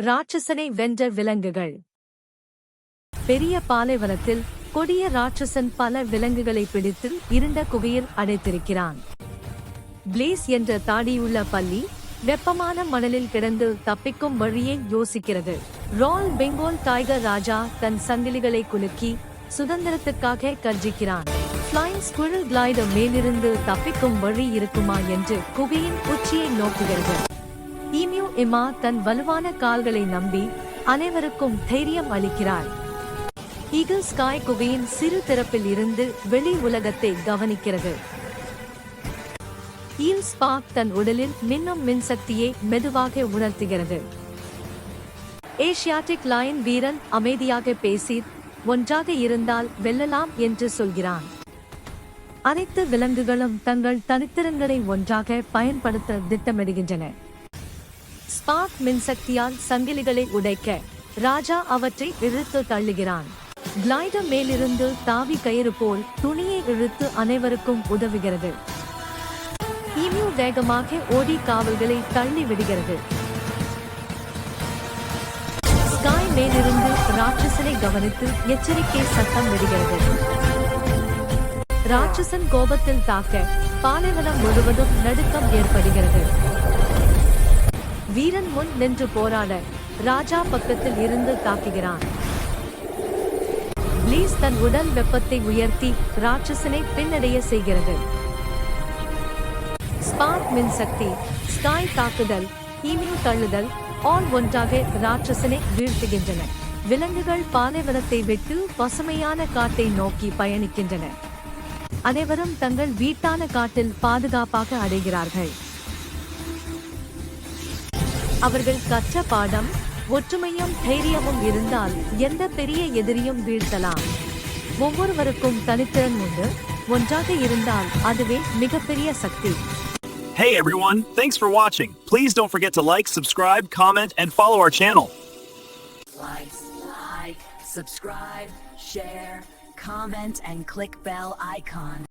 ராட்சசனை வென்ற விலங்குகள். பெரிய பாலைவனத்தில் கொடிய ராட்சசன் பல விலங்குகளை பிடித்து இருண்ட குகையில் அடைத்திருக்கிறான். பிளேஸ் என்ற தாடியுள்ள பல்லி வெப்பமான மணலில் கிடந்து தப்பிக்கும் வழியை யோசிக்கிறது. ராயல் பெங்கால் டைகர் ராஜா தன் சங்கிலிகளை குலுக்கி சுதந்திரத்துக்காக கர்ஜிக்கிறான். ஃப்ளைங் ஸ்குரில் கிளைடர் மேலிருந்து தப்பிக்கும் வழி இருக்குமா என்று குகையின் உச்சியை நோக்குகிறது. ஈமியூ எம்மா தன் வலுவான கால்களை நம்பி அனைவருக்கும் தைரியம் அளிக்கிறாள். ஈகிள் ஸ்காய் குகையின் சிறு திறப்பில் இருந்து வெளி உலகத்தை கவனிக்கிறது. ஈல் ஸ்பார்க் தன் உடலில் மின்னும் மின்சக்தியை மெதுவாக உணர்த்துகிறது. ஏசியாட்டிக் லயன் வீரன் அமைதியாக பேசி ஒன்றாக இருந்தால் வெல்லலாம் என்று சொல்கிறான். அனைத்து விலங்குகளும் தங்கள் தனித்திறன்களை ஒன்றாக பயன்படுத்த திட்டமிடுகின்றன. ஸ்பார்க் மின்சக்தியால் சங்கிலிகளை உடைக்க ராஜா அவற்றை இழுத்து தள்ளுகிறான். கிளைடர் மேலிருந்து தாவி கயிறு போல் துணியை இழுத்து அனைவருக்கும் உதவுகிறது. ஈமியூ வேகமாக ஓடி காவல்களை தள்ளி விடுகிறது. ஸ்காய் மேலிருந்து ராட்சசனை கவனித்து எச்சரிக்கை சத்தம் விடுகிறது. ராட்சசன் கோபத்தில் தாக்க பாலைவனம் முழுவதும் நடுக்கம் ஏற்படுகிறது. வீரன் முன் நின்று போராட ராஜா பக்கத்தில் இருந்து தாக்குகிறான். பிளீஸ் தன் உடல் வெப்பத்தை உயர்த்தி ராட்சசனை பின்னடைய செய்கிறது. ஸ்பார்க் மின்சக்தி, ஸ்காய் தாக்குதல், ஈமியூ தள்ளுதல் ஆல் ஒன்றாக ராட்சசனை வீழ்த்துகின்றன. விலங்குகள் பாலைவனத்தை விட்டு பசுமையான காட்டை நோக்கி பயணிக்கின்றன. அனைவரும் தங்கள் வீட்டான காட்டில் பாதுகாப்பாக அடைகிறார்கள். அவர்கள் கற்ற பாடம் ஒற்றுமையும் தைரியமும் இருந்தால் எந்த பெரிய எதிரியும் வீழ்த்தலாம். ஒவ்வொருவருக்கும் தனித்திறன் உண்டு. ஒன்றாக இருந்தால் அதுவே மிகப்பெரிய சக்தி. Hey everyone, thanks for watching. Please don't forget to like, subscribe, comment, and follow our channel. Like, subscribe, share, comment, and click bell icon.